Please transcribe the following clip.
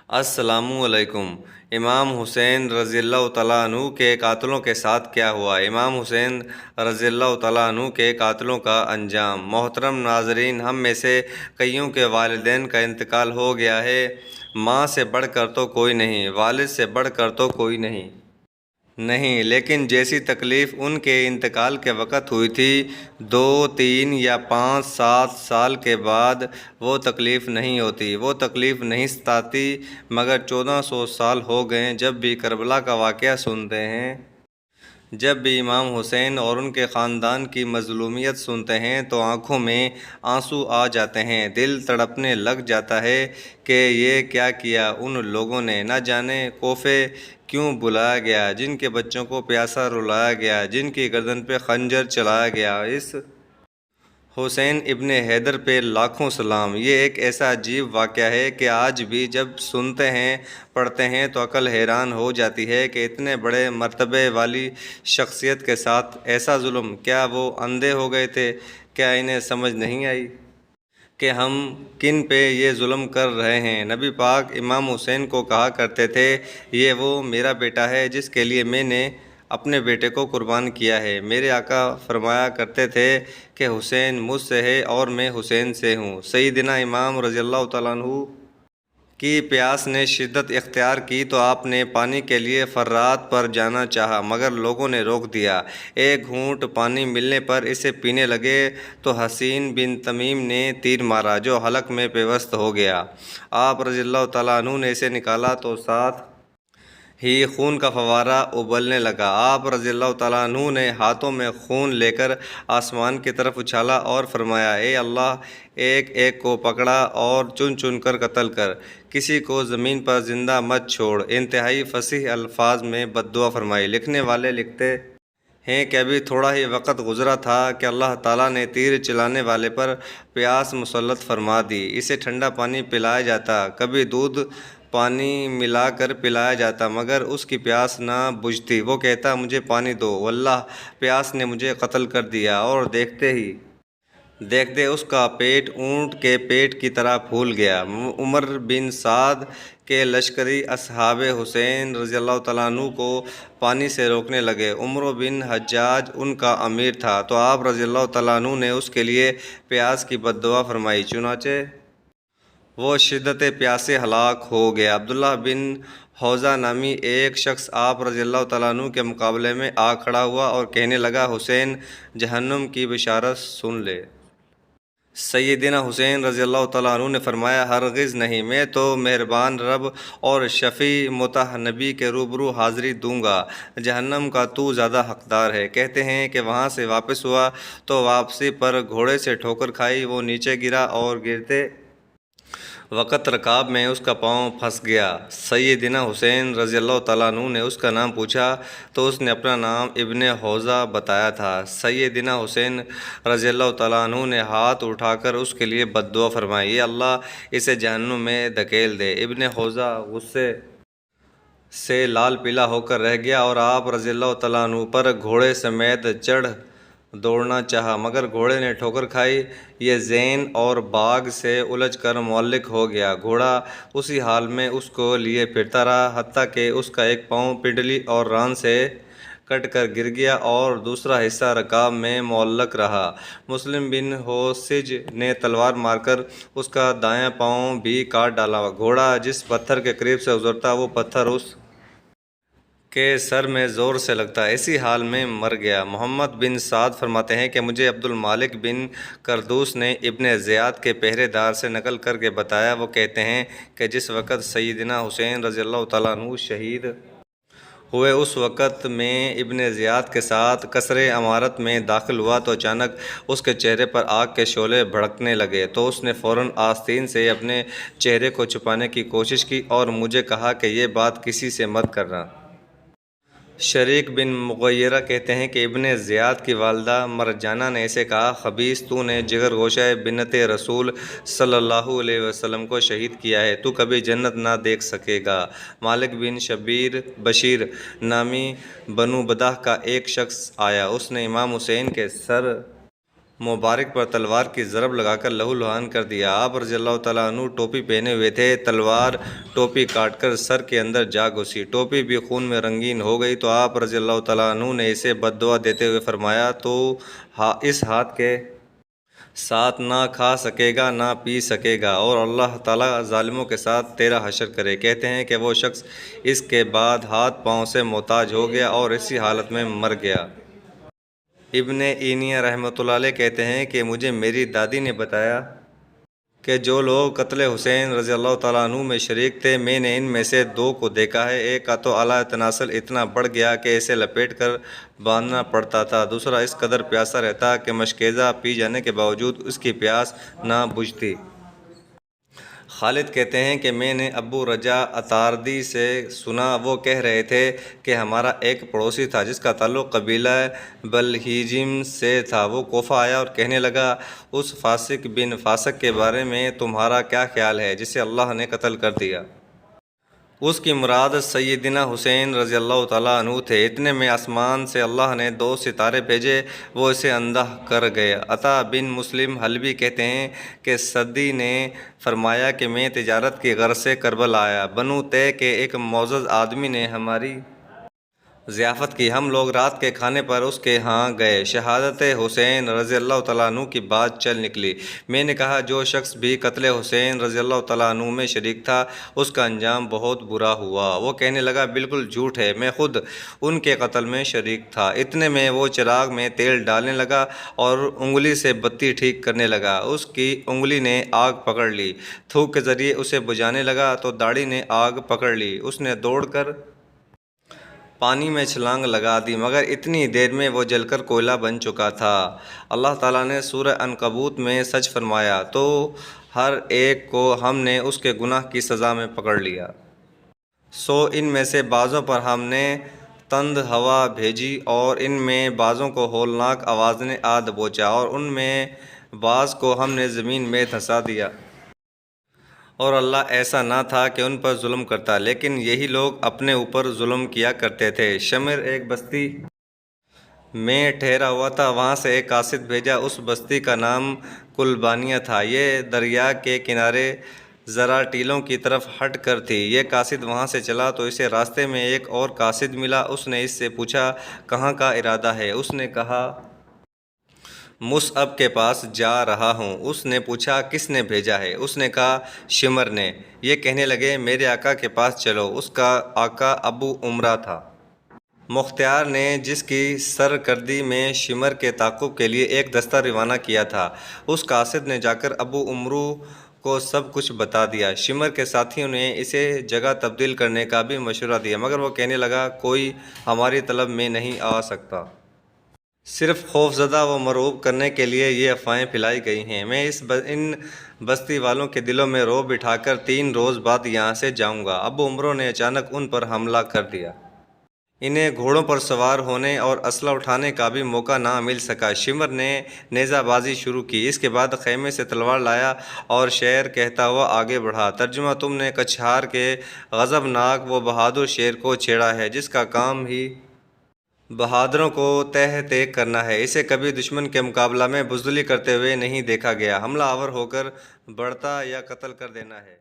السلام علیکم۔ امام حسین رضی اللہ تعالیٰ عنہ کے قاتلوں کے ساتھ کیا ہوا؟ امام حسین رضی اللہ تعالیٰ عنہ کے قاتلوں کا انجام۔ محترم ناظرین، ہم میں سے کئیوں کے والدین کا انتقال ہو گیا ہے۔ ماں سے بڑھ کر تو کوئی نہیں، والد سے بڑھ کر تو کوئی نہیں، لیکن جیسی تکلیف ان کے انتقال کے وقت ہوئی تھی، 2، 3 یا 5، 7 سال کے بعد وہ تکلیف نہیں ہوتی، وہ تکلیف نہیں ستاتی۔ مگر 1400 سال ہو گئے، جب بھی کربلا کا واقعہ سنتے ہیں، جب بھی امام حسین اور ان کے خاندان کی مظلومیت سنتے ہیں تو آنکھوں میں آنسو آ جاتے ہیں، دل تڑپنے لگ جاتا ہے کہ یہ کیا کیا ان لوگوں نے، نہ جانے کوفے کیوں بلایا گیا، جن کے بچوں کو پیاسا رلایا گیا، جن کی گردن پہ خنجر چلایا گیا۔ اس حسین ابن حیدر پہ لاکھوں سلام۔ یہ ایک ایسا عجیب واقعہ ہے کہ آج بھی جب سنتے ہیں، پڑھتے ہیں تو عقل حیران ہو جاتی ہے کہ اتنے بڑے مرتبے والی شخصیت کے ساتھ ایسا ظلم۔ کیا وہ اندھے ہو گئے تھے؟ کیا انہیں سمجھ نہیں آئی کہ ہم کن پہ یہ ظلم کر رہے ہیں؟ نبی پاک امام حسین کو کہا کرتے تھے، یہ وہ میرا بیٹا ہے جس کے لیے میں نے اپنے بیٹے کو قربان کیا ہے۔ میرے آقا فرمایا کرتے تھے کہ حسین مجھ سے ہے اور میں حسین سے ہوں۔ سیدنا امام رضی اللہ تعالیٰ عنہ کی پیاس نے شدت اختیار کی تو آپ نے پانی کے لیے فرات پر جانا چاہا، مگر لوگوں نے روک دیا۔ ایک گھونٹ پانی ملنے پر اسے پینے لگے تو حسین بن تمیم نے تیر مارا جو حلق میں پیوست ہو گیا۔ آپ رضی اللہ تعالیٰ عنہ نے اسے نکالا تو ساتھ ہی خون کا فوارہ ابلنے لگا۔ آپ رضی اللہ تعالیٰ عنہ نے ہاتھوں میں خون لے کر آسمان کی طرف اچھالا اور فرمایا، اے اللہ، ایک ایک کو پکڑا اور چن چن کر قتل کر، کسی کو زمین پر زندہ مت چھوڑ۔ انتہائی فصیح الفاظ میں بد دعا فرمائی۔ لکھنے والے لکھتے ہیں کہ ابھی تھوڑا ہی وقت گزرا تھا کہ اللہ تعالیٰ نے تیر چلانے والے پر پیاس مسلط فرما دی۔ اسے ٹھنڈا پانی پلایا جاتا، کبھی دودھ پانی ملا کر پلایا جاتا، مگر اس کی پیاس نہ بجھتی۔ وہ کہتا، مجھے پانی دو، واللہ پیاس نے مجھے قتل کر دیا، اور دیکھتے ہی دیکھتے اس کا پیٹ اونٹ کے پیٹ کی طرح پھول گیا۔ عمر بن سعد کے لشکری اصحاب حسین رضی اللہ تعالیٰ عنہ کو پانی سے روکنے لگے۔ عمرو بن حجاج ان کا امیر تھا تو آپ رضی اللہ تعالیٰ عنہ نے اس کے لیے پیاس کی بد دعا فرمائی، چنانچہ وہ شدت پیاس سے ہلاک ہو گیا۔ عبداللہ بن حوزہ نامی ایک شخص آپ رضی اللہ تعالیٰ عنہ کے مقابلے میں آ کھڑا ہوا اور کہنے لگا، حسین جہنم کی بشارت سن لے۔ سیدنا حسین رضی اللہ تعالیٰ عنہ نے فرمایا، ہرگز نہیں، میں تو مہربان رب اور شفیع مطاع نبی کے روبرو حاضری دوں گا، جہنم کا تو زیادہ حقدار ہے۔ کہتے ہیں کہ وہاں سے واپس ہوا تو واپسی پر گھوڑے سے ٹھوکر کھائی، وہ نیچے گرا اور گرتے وقت رکاب میں اس کا پاؤں پھنس گیا۔ سیدنا حسین رضی اللہ تعالیٰ عنہ نے اس کا نام پوچھا تو اس نے اپنا نام ابن حوزہ بتایا تھا۔ سیدنا حسین رضی اللہ تعالیٰ عنہ نے ہاتھ اٹھا کر اس کے لیے بد دعا فرمائی، اے اللہ، اسے جہنم میں دھکیل دے۔ ابن حوزہ غصے سے لال پیلا ہو کر رہ گیا اور آپ رضی اللہ تعالیٰ عنہ پر گھوڑے سمیت چڑھ دوڑنا چاہا، مگر گھوڑے نے ٹھوکر کھائی۔ یہ زین اور باغ سے الجھ کر معلق ہو گیا۔ گھوڑا اسی حال میں اس کو لیے پھرتا رہا، حتیٰ کہ اس کا ایک پاؤں پنڈلی اور ران سے کٹ کر گر گیا اور دوسرا حصہ رکاب میں معلق رہا۔ مسلم بن حوشج نے تلوار مار کر اس کا دایاں پاؤں بھی کاٹ ڈالا۔ گھوڑا جس پتھر کے قریب سے گزرتا، وہ پتھر اس کے سر میں زور سے لگتا، اسی حال میں مر گیا۔ محمد بن سعد فرماتے ہیں کہ مجھے عبد المالک بن کردوس نے ابن زیاد کے پہرے دار سے نقل کر کے بتایا، وہ کہتے ہیں کہ جس وقت سیدنا حسین رضی اللہ تعالیٰ عنہ شہید ہوئے، اس وقت میں ابن زیاد کے ساتھ قصر عمارت میں داخل ہوا تو اچانک اس کے چہرے پر آگ کے شعلے بھڑکنے لگے، تو اس نے فوراً آستین سے اپنے چہرے کو چھپانے کی کوشش کی اور مجھے کہا کہ یہ بات کسی سے مت کرنا۔ شریک بن مغیرہ کہتے ہیں کہ ابن زیاد کی والدہ مرجانہ نے اسے کہا، خبیث، تو نے جگر گوشہ بنت رسول صلی اللہ علیہ وسلم کو شہید کیا ہے، تو کبھی جنت نہ دیکھ سکے گا۔ مالک بن بشیر نامی بنو بدح کا ایک شخص آیا، اس نے امام حسین کے سر مبارک پر تلوار کی ضرب لگا کر لہو لہان کر دیا۔ آپ رضی اللہ تعالیٰ عنہ ٹوپی پہنے ہوئے تھے، تلوار ٹوپی کاٹ کر سر کے اندر جا گھسی، ٹوپی بھی خون میں رنگین ہو گئی تو آپ رضی اللہ تعالیٰ عنہ نے اسے بد دعا دیتے ہوئے فرمایا، تو اس ہاتھ کے ساتھ نہ کھا سکے گا نہ پی سکے گا، اور اللہ تعالیٰ ظالموں کے ساتھ تیرا حشر کرے۔ کہتے ہیں کہ وہ شخص اس کے بعد ہاتھ پاؤں سے محتاج ہو گیا اور اسی حالت میں مر گیا۔ ابن اینیہ رحمۃ اللہ علیہ کہتے ہیں کہ مجھے میری دادی نے بتایا کہ جو لوگ قتل حسین رضی اللہ تعالیٰ عنہ میں شریک تھے، میں نے ان میں سے دو کو دیکھا ہے۔ ایک کا تو اعلیٰ تناسل اتنا بڑھ گیا کہ اسے لپیٹ کر باندھنا پڑتا تھا، دوسرا اس قدر پیاسا رہتا کہ مشکیزہ پی جانے کے باوجود اس کی پیاس نہ بجھتی۔ خالد کہتے ہیں کہ میں نے ابو رجا اتاردی سے سنا، وہ کہہ رہے تھے کہ ہمارا ایک پڑوسی تھا جس کا تعلق قبیلہ بلہیجم سے تھا، وہ کوفہ آیا اور کہنے لگا، اس فاسق بن فاسق کے بارے میں تمہارا کیا خیال ہے جسے اللہ نے قتل کر دیا؟ اس کی مراد سیدنا حسین رضی اللہ تعالیٰ عنہ تھے۔ اتنے میں آسمان سے اللہ نے 2 ستارے بھیجے، وہ اسے اندھا کر گئے۔ عطا بن مسلم حلبی کہتے ہیں کہ سعدی نے فرمایا کہ میں تجارت کی غرض سے کربلا آیا، بنو طے کے ایک معزز آدمی نے ہماری ضیافت کی، ہم لوگ رات کے کھانے پر اس کے ہاں گئے، شہادت حسین رضی اللہ تعالیٰ عنہ کی بات چل نکلی۔ میں نے کہا، جو شخص بھی قتل حسین رضی اللہ تعالیٰ عنہ میں شریک تھا اس کا انجام بہت برا ہوا۔ وہ کہنے لگا، بالکل جھوٹ ہے، میں خود ان کے قتل میں شریک تھا۔ اتنے میں وہ چراغ میں تیل ڈالنے لگا اور انگلی سے بتی ٹھیک کرنے لگا، اس کی انگلی نے آگ پکڑ لی، تھوک کے ذریعے اسے بجھانے لگا تو داڑھی نے آگ پکڑ لی، اس نے دوڑ کر پانی میں چھلانگ لگا دی، مگر اتنی دیر میں وہ جل کر کوئلہ بن چکا تھا۔ اللہ تعالیٰ نے سورہ عنکبوت میں سچ فرمایا، تو ہر ایک کو ہم نے اس کے گناہ کی سزا میں پکڑ لیا۔ سو ان میں سے بعضوں پر ہم نے تند ہوا بھیجی اور ان میں بعضوں کو ہولناک آواز نے آ دبوچا، اور ان میں بعض کو ہم نے زمین میں دھنسا دیا۔ اور اللہ ایسا نہ تھا کہ ان پر ظلم کرتا، لیکن یہی لوگ اپنے اوپر ظلم کیا کرتے تھے۔ شمر ایک بستی میں ٹھہرا ہوا تھا، وہاں سے ایک قاصد بھیجا، اس بستی کا نام کلبانیہ تھا، یہ دریا کے کنارے ذرا ٹیلوں کی طرف ہٹ کر تھی۔ یہ قاصد وہاں سے چلا تو اسے راستے میں ایک اور قاصد ملا، اس نے اس سے پوچھا، کہاں کا ارادہ ہے؟ اس نے کہا، مصعب کے پاس جا رہا ہوں۔ اس نے پوچھا، کس نے بھیجا ہے؟ اس نے کہا، شمر نے۔ یہ کہنے لگے، میرے آقا کے پاس چلو۔ اس کا آقا ابو عمرہ تھا۔ مختار نے جس کی سرکردی میں شمر کے تعاقب کے لیے ایک دستہ روانہ کیا تھا، اس قاصد نے جا کر ابو عمرو کو سب کچھ بتا دیا۔ شمر کے ساتھیوں نے اسے جگہ تبدیل کرنے کا بھی مشورہ دیا، مگر وہ کہنے لگا، کوئی ہماری طلب میں نہیں آ سکتا۔ صرف خوفزدہ و مرعوب کرنے کے لیے یہ افواہیں پھیلائی گئی ہیں۔ میں ان بستی والوں کے دلوں میں رعب بٹھا کر 3 روز بعد یہاں سے جاؤں گا۔ ابو عمرو نے اچانک ان پر حملہ کر دیا۔ انہیں گھوڑوں پر سوار ہونے اور اسلحہ اٹھانے کا بھی موقع نہ مل سکا۔ شمر نے نیزہ بازی شروع کی، اس کے بعد خیمے سے تلوار لایا اور شعر کہتا ہوا آگے بڑھا۔ ترجمہ، تم نے کچھار کے غضبناک و بہادر شیر کو چھیڑا ہے، جس کا کام ہی بہادروں کو تہ طیق کرنا ہے۔ اسے کبھی دشمن کے مقابلہ میں بزدلی کرتے ہوئے نہیں دیکھا گیا، حملہ آور ہو کر بڑھتا یا قتل کر دینا ہے۔